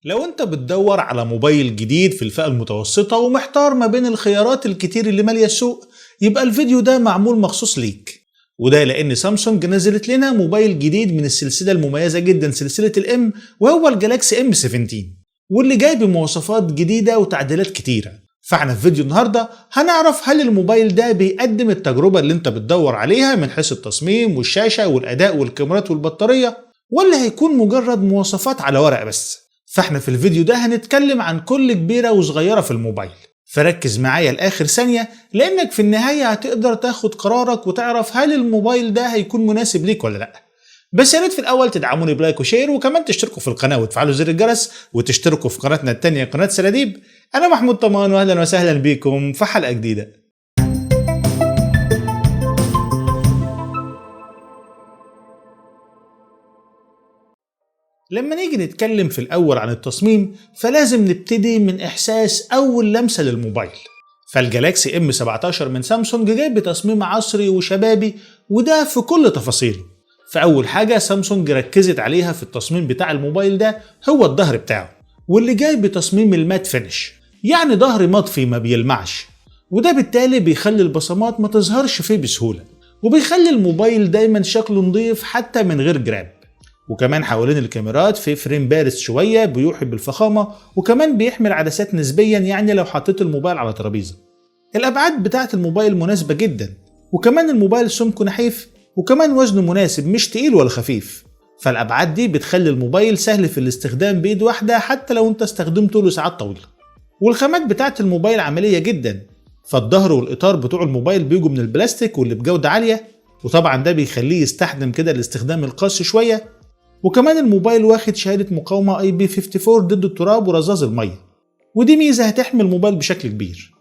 لو انت بتدور على موبايل جديد في الفئة المتوسطة ومحتار ما بين الخيارات الكتير اللي مالية السوق، يبقى الفيديو ده معمول مخصوص ليك. وده لان سامسونج نزلت لنا موبايل جديد من السلسلة المميزة جدا سلسلة الام، وهو الجالاكسي ام 17، واللي جاي بمواصفات جديدة وتعديلات كتيرة. فاحنا في فيديو النهاردة هنعرف هل الموبايل ده بيقدم التجربة اللي انت بتدور عليها من حيث التصميم والشاشة والاداء والكاميرات والبطارية، ولا هيكون مجرد مواصفات على ورق بس. فاحنا في الفيديو ده هنتكلم عن كل كبيرة وصغيرة في الموبايل، فركز معايا لآخر ثانية لأنك في النهاية هتقدر تاخد قرارك وتعرف هل الموبايل ده هيكون مناسب ليك ولا لأ. بس يا ريت في الأول تدعموني بلايك وشير، وكمان تشتركوا في القناة وتفعلوا زر الجرس وتشتركوا في قناتنا التانية قناة سلاديب. أنا محمود طمان، وأهلا وسهلا بيكم في حلقة جديدة. لما نيجي نتكلم في الأول عن التصميم فلازم نبتدي من إحساس أول لمسة للموبايل. فالجالاكسي ام 17 من سامسونج جاي بتصميم عصري وشبابي، وده في كل تفاصيله. فأول حاجة سامسونج ركزت عليها في التصميم بتاع الموبايل ده هو الظهر بتاعه، واللي جاي بتصميم المات فينش، يعني ظهر مطفي ما بيلمعش، وده بالتالي بيخلي البصمات ما تظهرش فيه بسهولة، وبيخلي الموبايل دايما شكله نظيف حتى من غير جراب. وكمان حوالين الكاميرات في فريم بارز شوية بيوحي بالفخامة، وكمان بيحمل عدسات نسبيا، يعني لو حطيت الموبايل على ترابيزة. الأبعاد بتاعة الموبايل مناسبة جدا، وكمان الموبايل سمكه نحيف، وكمان وزنه مناسب مش تقيل ولا خفيف. فالأبعاد دي بتخلي الموبايل سهل في الاستخدام بإيد واحدة حتى لو انت استخدمته لساعات طويلة. والخامات بتاعة الموبايل عملية جدا، فالظهر والإطار بتوع الموبايل بيجوا من البلاستيك واللي بجودة عالية، وطبعا ده بيخليه يستخدم كده الاستخدام القاسي شوية. وكمان الموبايل واخد شهادة مقاومة IP54 ضد التراب ورذاذ المية، ودي ميزة هتحمي الموبايل بشكل كبير.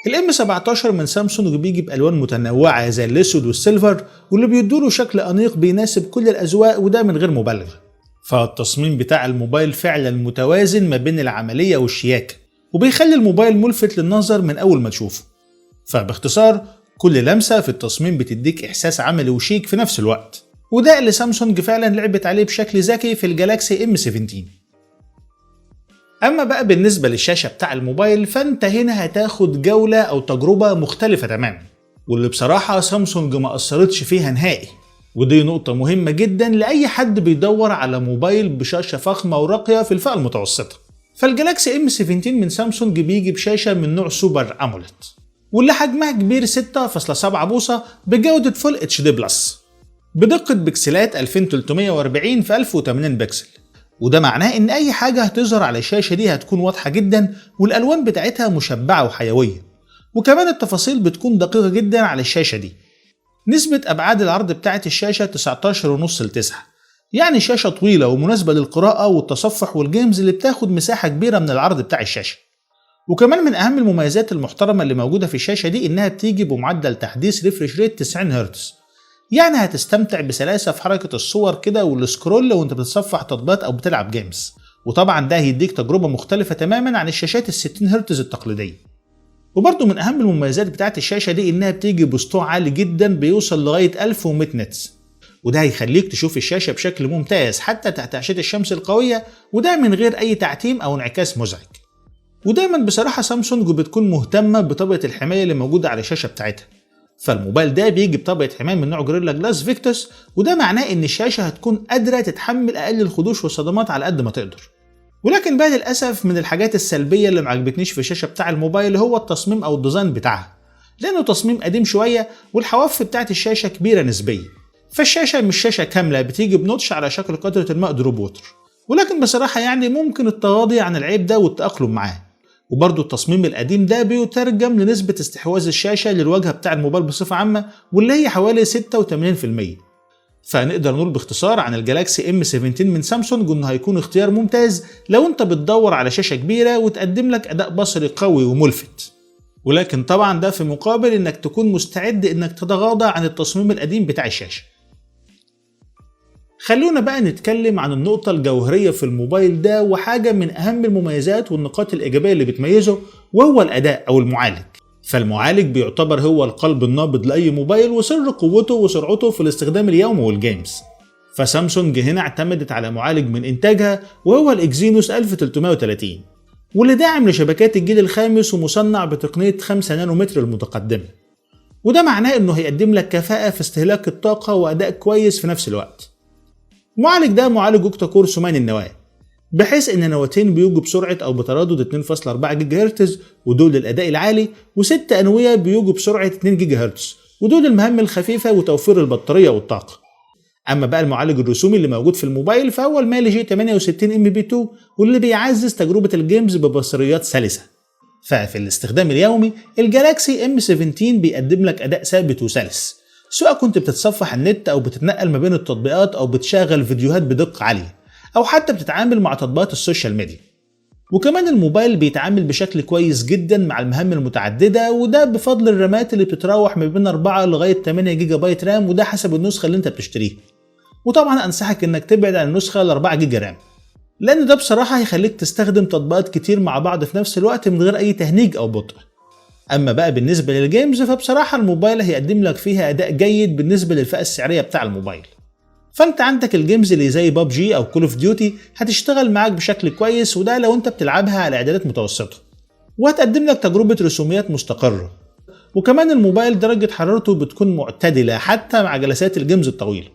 الام 17 من سامسونج بيجي بألوان متنوعة زي الاسود والسيلفر، واللي بيدوله شكل أنيق بيناسب كل الأذواق، وده من غير مبالغة. فالتصميم بتاع الموبايل فعلا متوازن ما بين العملية والشياكة، وبيخلي الموبايل ملفت للنظر من أول ما تشوفه. فباختصار كل لمسة في التصميم بتديك إحساس عملي وشيك في نفس الوقت، وده اللي سامسونج فعلا لعبت عليه بشكل ذكي في الجالاكسي ام 17. اما بقى بالنسبة للشاشة بتاع الموبايل، فانت هنا هتاخد جولة او تجربة مختلفة تماما، واللي بصراحة سامسونج ما قصرتش فيها نهائي. ودي نقطة مهمة جدا لأي حد بيدور على موبايل بشاشة فخمة وراقية في الفئة المتوسطة. فالجالاكسي ام 17 من سامسونج بيجي بشاشة من نوع سوبر أموليد، واللي حجمها كبير 6.7 بوصة بجودة فول اتش دي بلس، بدقة بكسلات 2340 في 1080 بكسل. وده معناه ان اي حاجة هتظهر على الشاشة دي هتكون واضحة جدا، والالوان بتاعتها مشبعة وحيوية، وكمان التفاصيل بتكون دقيقة جدا على الشاشة دي. نسبة ابعاد العرض بتاعت الشاشة 19.5:9، يعني شاشة طويلة ومناسبة للقراءة والتصفح والجيمز اللي بتاخد مساحة كبيرة من العرض بتاع الشاشة. وكمان من اهم المميزات المحترمة اللي موجودة في الشاشة دي انها بتيجي بمعدل تحديث ريفريش ريت 90 هرتز، يعني هتستمتع بسلاسة في حركة الصور كده والسكرول وانت بتصفح تطبيقات او بتلعب جيمز. وطبعا ده هيديك تجربة مختلفة تماما عن الشاشات ال60 هرتز التقليدية. وبرضه من اهم المميزات بتاعت الشاشة دي انها بتيجي بسطوع عالي جدا بيوصل لغاية 1100 نتس، وده هيخليك تشوف الشاشة بشكل ممتاز حتى تحت عشية الشمس القوية، وده من غير اي تعتيم او انعكاس مزعج. ودايما بصراحة سامسونج بتكون مهتمة بطبقة الحماية اللي موجودة على الشاشة بتاعتها. فالموبايل ده بيجي بطبقة حماية من نوع جوريلا جلاس فيكتوس، وده معناه ان الشاشة هتكون قادرة تتحمل اقل الخدوش والصدمات على قد ما تقدر. ولكن بقى للأسف من الحاجات السلبية اللي معجبتنيش في الشاشة بتاع الموبايل هو التصميم او الديزاين بتاعها، لانه تصميم قديم شوية والحواف بتاعت الشاشة كبيرة نسبيا. فالشاشة مش شاشة كاملة، بتيجي بنوتش على شكل قطرة الماء دروب ووتر، ولكن بصراحة يعني ممكن التغاضي عن العيب ده والتأقلم معاه. وبرضه التصميم القديم ده بيترجم لنسبة استحواذ الشاشة للواجهة بتاع الموبايل بصفة عامة، واللي هي حوالي 86%. فنقدر نقول باختصار عن الجالاكسي ام 17 من سامسونج انه هيكون اختيار ممتاز لو انت بتدور على شاشة كبيرة وتقدم لك اداء بصري قوي وملفت. ولكن طبعا ده في مقابل انك تكون مستعد انك تتغاضى عن التصميم القديم بتاع الشاشة. خلونا بقى نتكلم عن النقطة الجوهرية في الموبايل ده، وحاجة من أهم المميزات والنقاط الإيجابية اللي بتميزه، وهو الأداء أو المعالج. فالمعالج بيعتبر هو القلب النابض لأي موبايل، وسر قوته وسرعته في الاستخدام اليومي والجيمز. فسامسونج هنا اعتمدت على معالج من إنتاجها وهو الإكزينوس 1330، واللي داعم لشبكات الجيل الخامس ومصنع بتقنية 5 نانومتر المتقدمة، وده معناه إنه هيقدم لك كفاءة في استهلاك الطاقة وأداء كويس في نفس الوقت. المعالج ده معالج أوكتا كور ثماني النواة، بحيث إن نواتين بيجوا بسرعة أو بتردد 2.4 جيجا هرتز ودول للأداء العالي، و6 أنوية بيجوا بسرعة 2 جيجا هرتز ودول للمهام الخفيفة وتوفير البطارية والطاقة. أما بقى المعالج الرسومي اللي موجود في الموبايل فهو المالي جي 68 MP2، واللي بيعزز تجربة الجيمز ببصريات سلسة. ففي الاستخدام اليومي الجالاكسي M17 بيقدم لك أداء ثابت وسلس، سواء كنت بتتصفح النت أو بتتنقل ما بين التطبيقات أو بتشغل فيديوهات بدقة عالية أو حتى بتتعامل مع تطبيقات السوشيال ميديا. وكمان الموبايل بيتعامل بشكل كويس جدا مع المهام المتعددة، وده بفضل الرامات اللي بتتراوح ما بين 4 لغاية 8 جيجا بايت رام، وده حسب النسخة اللي انت بتشتريها. وطبعا انصحك انك تبعد عن النسخة ال 4 جيجا رام، لان ده بصراحة هيخليك تستخدم تطبيقات كتير مع بعض في نفس الوقت من غير اي تهنيج او بطء. اما بقى بالنسبة للجيمز فبصراحة الموبايل هيقدم لك فيها اداء جيد بالنسبة للفئة السعرية بتاع الموبايل. فانت عندك الجيمز اللي زي بابجي او كول اوف ديوتي هتشتغل معاك بشكل كويس، وده لو انت بتلعبها على اعدادات متوسطة، وهتقدم لك تجربة رسوميات مستقرة. وكمان الموبايل درجة حرارته بتكون معتدلة حتى مع جلسات الجيمز الطويلة.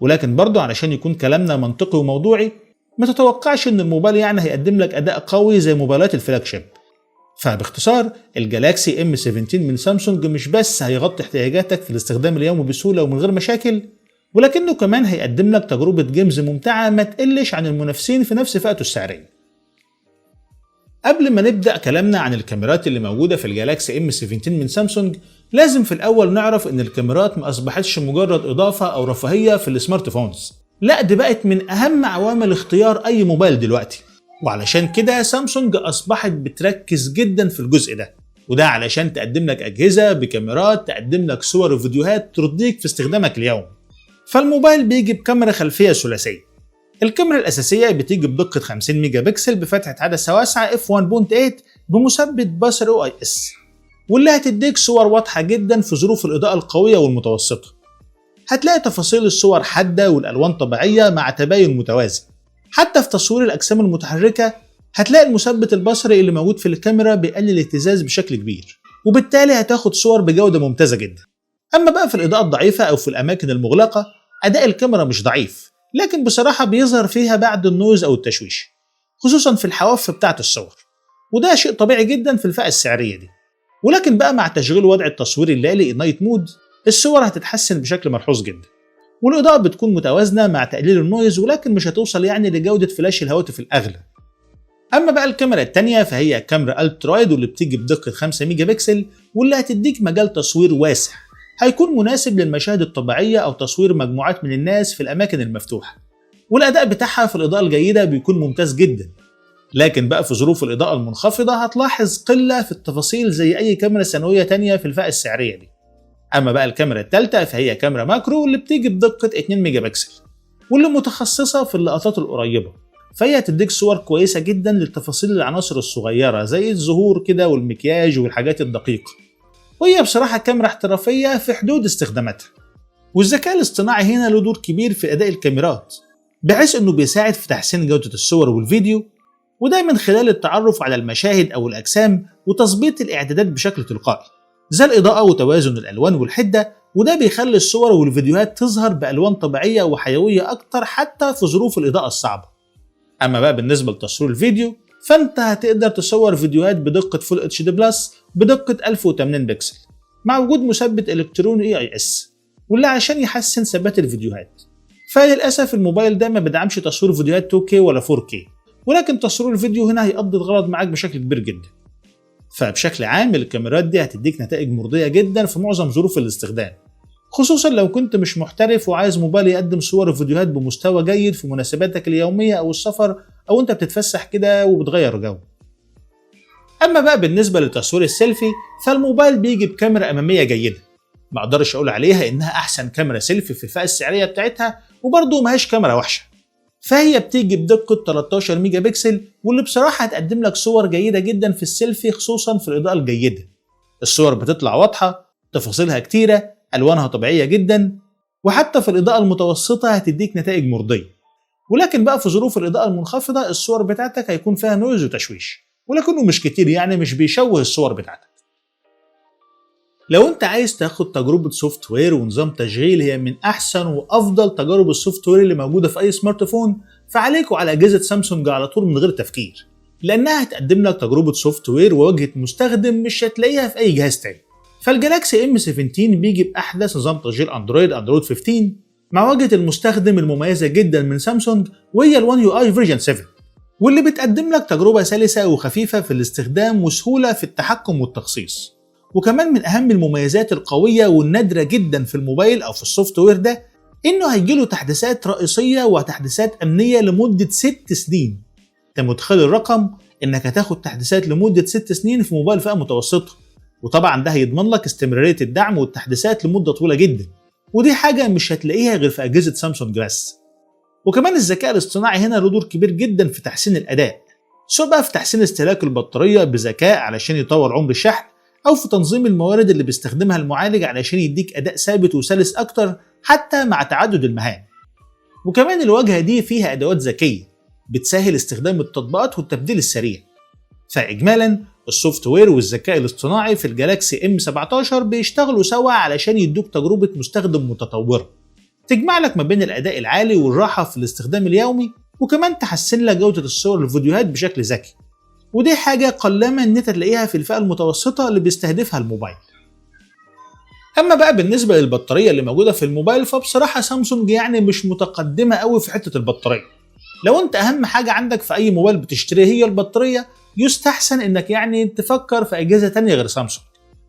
ولكن برضه علشان يكون كلامنا منطقي وموضوعي، ما تتوقعش ان الموبايل يعني هيقدم لك اداء قوي زي موبايلات الفلاج شيب. فباختصار الجالاكسي M17 من سامسونج مش بس هيغطي احتياجاتك في الاستخدام اليومي بسهولة ومن غير مشاكل، ولكنه كمان هيقدم لك تجربة جيمز ممتعة ما تقلش عن المنافسين في نفس فئته السعرية. قبل ما نبدأ كلامنا عن الكاميرات اللي موجودة في الجالاكسي M17 من سامسونج، لازم في الأول نعرف إن الكاميرات ما أصبحتش مجرد إضافة أو رفاهية في السمارت فونز، لا دي بقت من أهم عوامل اختيار أي موبايل دلوقتي. وعلشان كده سامسونج أصبحت بتركز جدا في الجزء ده، وده علشان تقدم لك أجهزة بكاميرات تقدم لك صور وفيديوهات ترضيك في استخدامك اليومي. فالموبايل بيجي بكاميرا خلفية ثلاثية. الكاميرا الأساسية بتيجي بدقة 50 ميجا بكسل بفتحة عدسة واسعة f1.8 بمثبت بصري OIS، واللي هتديك صور واضحة جدا في ظروف الإضاءة القوية والمتوسطة. هتلاقي تفاصيل الصور حادة والألوان طبيعية مع تباين متوازن. حتى في تصوير الأجسام المتحركة هتلاقي المثبت البصري اللي موجود في الكاميرا بيقلل الاهتزاز بشكل كبير، وبالتالي هتاخد صور بجودة ممتازة جدا. أما بقى في الإضاءة الضعيفة أو في الأماكن المغلقة أداء الكاميرا مش ضعيف، لكن بصراحة بيظهر فيها بعض النويز أو التشويش، خصوصا في الحواف بتاعة الصور، وده شيء طبيعي جدا في الفئة السعرية دي. ولكن بقى مع تشغيل وضع التصوير الليلي نايت مود الصور هتتحسن بشكل ملحوظ جدا، والإضاءة بتكون متوازنة مع تقليل النويز، ولكن مش هتوصل يعني لجودة فلاش الهواتف الأغلى. أما بقى الكاميرا التانية فهي كاميرا الترايد، واللي بتيجي بدقة 5 ميجا بكسل، واللي هتديك مجال تصوير واسع هيكون مناسب للمشاهد الطبيعية أو تصوير مجموعات من الناس في الأماكن المفتوحة، والأداء بتاعها في الإضاءة الجيدة بيكون ممتاز جدا. لكن بقى في ظروف الإضاءة المنخفضة هتلاحظ قلة في التفاصيل زي أي كاميرا ثانوية تانية في الفئة السعرية دي. أما بقى الكاميرا الثالثة فهي كاميرا ماكرو، واللي بتيجي بدقة 2 ميجا بكسل، واللي متخصصة في اللقطات القريبة، فهي هتديك صور كويسة جدا للتفاصيل العناصر الصغيرة زي الزهور كده والمكياج والحاجات الدقيقة. وهي بصراحة كاميرا احترافية في حدود استخداماتها. والذكاء الاصطناعي هنا له دور كبير في أداء الكاميرات، بحيث إنه بيساعد في تحسين جودة الصور والفيديو، وده من خلال التعرف على المشاهد أو الأجسام وتظبيط الإعدادات بشكل تلقائي زي الإضاءة وتوازن الألوان والحدة، وده بيخلي الصور والفيديوهات تظهر بألوان طبيعية وحيوية أكتر حتى في ظروف الإضاءة الصعبة. أما بقى بالنسبة لتصوير الفيديو فأنت هتقدر تصور فيديوهات بدقة فول اتش دي بلس بدقة 1080 بكسل مع وجود مثبت إلكتروني AIS، واللي عشان يحسن ثبات الفيديوهات. فللأسف الموبايل ده ما بيدعمش تصوير فيديوهات 2K ولا 4K، ولكن تصوير الفيديو هنا هيقضي الغرض معاك بشكل كبير جدا. فبشكل عام الكاميرات دي هتديك نتائج مرضية جدا في معظم ظروف الاستخدام، خصوصا لو كنت مش محترف وعايز موبايل يقدم صور وفيديوهات بمستوى جيد في مناسباتك اليومية أو السفر أو أنت بتتفسح كده وبتغير جو. أما بقى بالنسبة لتصوير السيلفي فالموبايل بيجي بكاميرا أمامية جيدة، ما أقدرش أقول عليها إنها أحسن كاميرا سيلفي في الفئة السعرية بتاعتها، وبرضه ماهيش كاميرا وحشة. فهي بتيجي بدقة 13 ميجا بكسل، واللي بصراحة هتقدم لك صور جيدة جدا في السيلفي خصوصا في الإضاءة الجيدة. الصور بتطلع واضحة، تفاصيلها كتيرة، ألوانها طبيعية جدا، وحتى في الإضاءة المتوسطة هتديك نتائج مرضية. ولكن بقى في ظروف الإضاءة المنخفضة الصور بتاعتك هيكون فيها نويز وتشويش، ولكنه مش كتير يعني مش بيشوه الصور بتاعتك. لو انت عايز تاخد تجربة سوفت وير ونظام تشغيل هي من احسن وافضل تجارب السوفت وير اللي موجودة في اي سمارت فون، فعليكوا على اجهزة سامسونج على طول من غير تفكير، لانها هتقدم لك تجربة سوفت وير وواجهة مستخدم مش هتلاقيها في اي جهاز تاني. فالجالاكسي ام 17 بيجي باحدث نظام تشغيل اندرويد 15 مع واجهة المستخدم المميزة جدا من سامسونج وهي الون يو اي فيرجن 7، واللي بتقدم لك تجربة سلسة وخفيفة في الاستخدام وسهولة في التحكم والتخصيص. وكمان من اهم المميزات القوية والنادرة جدا في الموبايل او في السوفت وير ده انه هيجيله تحديثات رئيسية وتحديثات امنية لمدة 6 سنين. انت متخيل الرقم؟ انك هتاخد تحديثات لمدة 6 سنين في موبايل فئة متوسطة، وطبعا ده هيضمن لك استمرارية الدعم والتحديثات لمدة طويلة جدا، ودي حاجة مش هتلاقيها غير في اجهزة سامسونج بس. وكمان الذكاء الاصطناعي هنا له دور كبير جدا في تحسين الاداء، سواء بقى في تحسين استهلاك البطارية بذكاء علشان يطور عمر الشحن، أو في تنظيم الموارد اللي بيستخدمها المعالج علشان يديك أداء ثابت وسلس أكتر حتى مع تعدد المهام. وكمان الواجهة دي فيها أدوات ذكية بتسهل استخدام التطبيقات والتبديل السريع. فإجمالا السوفت وير والذكاء الاصطناعي في الجالاكسي ام 17 بيشتغلوا سوا علشان يدوك تجربة مستخدم متطورة تجمع لك ما بين الأداء العالي والراحة في الاستخدام اليومي، وكمان تحسن لك جودة الصور والفيديوهات بشكل ذكي. ودي حاجة قلما ان انت تلاقيها في الفئة المتوسطة اللي بيستهدفها الموبايل. اما بقى بالنسبة للبطارية اللي موجودة في الموبايل، فبصراحة سامسونج يعني مش متقدمة قوي في حتة البطارية. لو انت اهم حاجة عندك في اي موبايل بتشتريه هي البطارية، يستحسن انك يعني تفكر في اجهزة تانية غير سامسونج.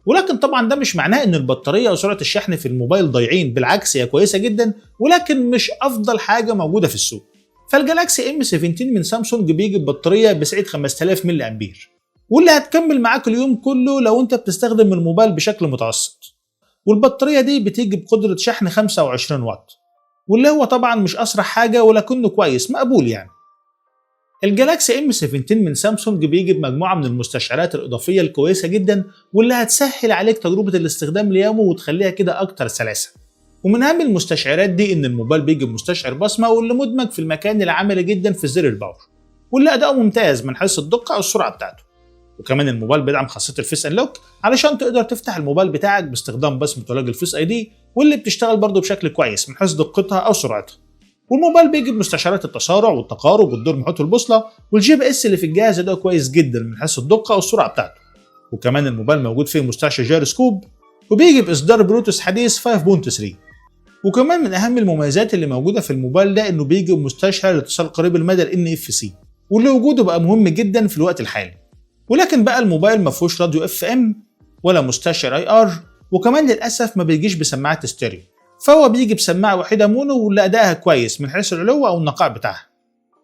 ولكن طبعا ده مش معناه ان البطارية وسرعة الشحن في الموبايل ضايعين، بالعكس هي كويسة جدا، ولكن مش افضل حاجة موجودة في السوق. فالجالاكسي ام 17 من سامسونج بيجي ببطاريه بسعه 5000 ملي امبير، واللي هتكمل معاك اليوم كله لو انت بتستخدم الموبايل بشكل متوسط. والبطاريه دي بتيجي بقدره شحن 25 واط، واللي هو طبعا مش اسرع حاجه ولكنه كويس مقبول يعني. الجالاكسي ام 17 من سامسونج بيجي بمجموعه من المستشعرات الاضافيه الكويسه جدا، واللي هتسهل عليك تجربه الاستخدام اليومي وتخليها كده اكتر سلاسه. ومن اهم المستشعرات دي ان الموبايل بيجي بمستشعر بصمه، واللي مدمج في المكان العملي جدا في زر الباور، واللي اداؤه ممتاز من حيث الدقه والسرعه بتاعته. وكمان الموبايل بيدعم خاصيه الفيس انلوك علشان تقدر تفتح الموبايل بتاعك باستخدام بصمه ولاج الفيس اي دي، واللي بتشتغل برضه بشكل كويس من حيث دقتها او سرعتها. والموبايل بيجي بمستشعرات التسارع والتقارب والدور محيط البوصله والجي بي اس اللي في الجهاز اداؤه كويس جدا من حيث الدقه والسرعه بتاعته. وكمان الموبايل موجود فيه مستشعر جيروسكوب، وبيجي باصدار بلوتوث حديث 5.3. وكمان من اهم المميزات اللي موجوده في الموبايل ده انه بيجي بمستشعر الاتصال قريب المدى NFC، واللي وجوده بقى مهم جدا في الوقت الحالي. ولكن بقى الموبايل ما فيهوش راديو FM ولا مستشعر IR، وكمان للاسف ما بيجيش بسماعات ستيريو، فهو بيجي بسماعه وحيده مونو واللي ادائها كويس من حيث العلو او النقاء بتاعها.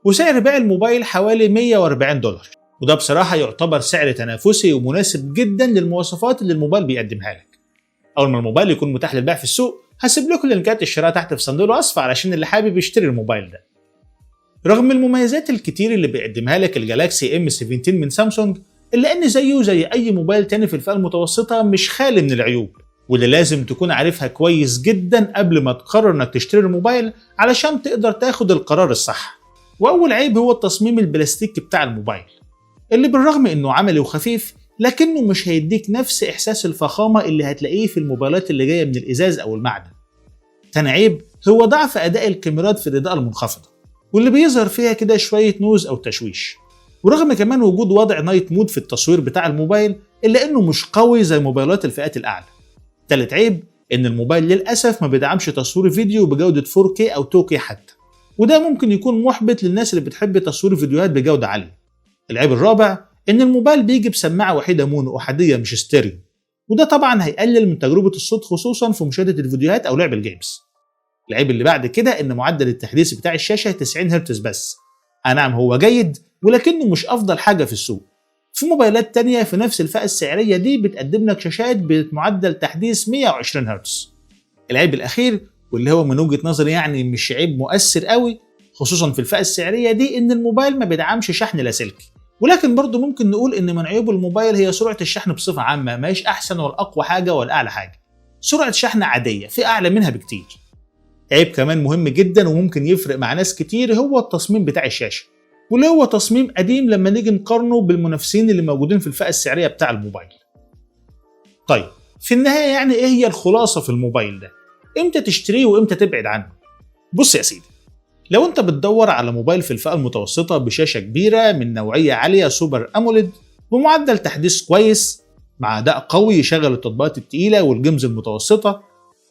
وسعر بيع الموبايل حوالي $140، وده بصراحه يعتبر سعر تنافسي ومناسب جدا للمواصفات اللي الموبايل بيقدمها لك. اول ما الموبايل يكون متاح للبيع في السوق هسيب لكم لينكات الشراء تحت في صندوق الوصف علشان اللي حابب يشتري الموبايل ده. رغم المميزات الكتير اللي بيقدمها لك الجالاكسي ام 17 من سامسونج، الا ان زيه زي اي موبايل تاني في الفئة المتوسطة مش خالي من العيوب، واللي لازم تكون عارفها كويس جدا قبل ما تقرر انك تشتري الموبايل علشان تقدر تاخد القرار الصح. واول عيب هو التصميم البلاستيكي بتاع الموبايل، اللي بالرغم انه عملي وخفيف لكنه مش هيديك نفس احساس الفخامة اللي هتلاقيه في الموبايلات اللي جاية من الازاز او المعدن. تاني عيب هو ضعف اداء الكاميرات في الاضاءة المنخفضة، واللي بيظهر فيها كده شوية نوز او تشويش، ورغم كمان وجود وضع نايت مود في التصوير بتاع الموبايل الا انه مش قوي زي موبايلات الفئات الاعلى. تالت عيب ان الموبايل للاسف ما بيدعمش تصوير فيديو بجودة 4K او 2K حتى، وده ممكن يكون محبط للناس اللي بتحب تصوير فيديوهات بجودة عالية. العيب الرابع ان الموبايل بيجي بسماعة وحيدة مونو احادية مش ستيريو، وده طبعا هيقلل من تجربة الصوت خصوصا في مشاهدة الفيديوهات او لعب الجيمز. العيب اللي بعد كده ان معدل التحديث بتاع الشاشة 90 هرتز بس. نعم هو جيد ولكنه مش افضل حاجة في السوق. في موبايلات تانية في نفس الفئة السعرية دي بتقدم لك شاشات بمعدل تحديث 120 هرتز. العيب الاخير واللي هو من وجهة نظري يعني مش عيب مؤثر قوي خصوصا في الفئة السعرية دي، ان الموبايل ما بيدعمش شحن لاسلكي. ولكن برضه ممكن نقول ان من عيوب الموبايل هي سرعة الشحن بصفة عامة، ماهيش احسن ولا اقوى حاجة ولا اعلى حاجة. سرعة شحن عادية، في اعلى منها بكتير. عيب كمان مهم جدا وممكن يفرق مع ناس كتير هو التصميم بتاع الشاشة، واللي هو تصميم قديم لما نيجي نقارنه بالمنافسين اللي موجودين في الفئة السعرية بتاع الموبايل. طيب في النهاية يعني ايه هي الخلاصة في الموبايل ده؟ امتى تشتريه وامتى تبعد عنه؟ بص يا سيدي، لو انت بتدور على موبايل في الفئة المتوسطة بشاشة كبيرة من نوعية عالية سوبر أموليد بمعدل تحديث كويس مع أداء قوي يشغل التطبيقات التقيلة والجيمز المتوسطة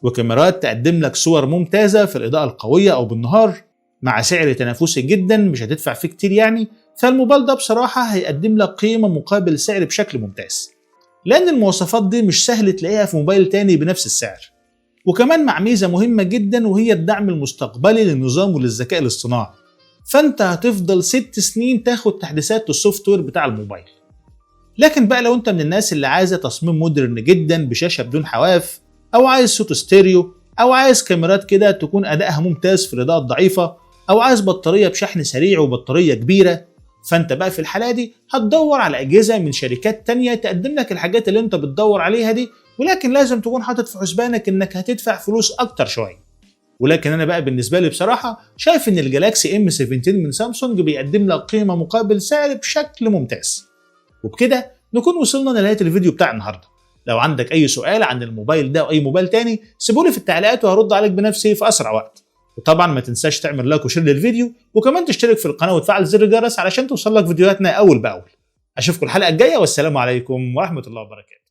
وكاميرات تقدم لك صور ممتازة في الإضاءة القوية أو بالنهار مع سعر تنافسي جدا مش هتدفع فيه كتير يعني، فالموبايل ده بصراحة هيقدم لك قيمة مقابل سعر بشكل ممتاز، لأن المواصفات دي مش سهل تلاقيها في موبايل تاني بنفس السعر. وكمان مع ميزة مهمة جدا وهي الدعم المستقبلي للنظام وللذكاء الاصطناعي، فانت هتفضل 6 سنين تاخد تحديثات للسوفت وير بتاع الموبايل. لكن بقى لو انت من الناس اللي عايزة تصميم مودرن جدا بشاشة بدون حواف، او عايز صوت ستيريو، او عايز كاميرات كده تكون ادائها ممتاز في الاضاءة الضعيفة، او عايز بطارية بشحن سريع وبطارية كبيرة، فانت بقى في الحالة دي هتدور على اجهزة من شركات تانية تقدم لك الحاجات اللي انت بتدور عليها دي، ولكن لازم تكون حاطط في حسبانك انك هتدفع فلوس اكتر شويه. ولكن انا بقى بالنسبه لي بصراحه شايف ان الجالاكسي ام 17 من سامسونج بيقدم لك قيمه مقابل سعر بشكل ممتاز. وبكده نكون وصلنا لنهايه الفيديو بتاع النهارده. لو عندك اي سؤال عن الموبايل ده او اي موبايل تاني سيبولي في التعليقات وهرد عليك بنفسي في اسرع وقت. وطبعا ما تنساش تعمل لايك وشير للفيديو وكمان تشترك في القناه وتفعل زر الجرس علشان توصلك فيديوهاتنا اول باول. اشوفكم الحلقه الجايه والسلام عليكم ورحمه الله وبركاته.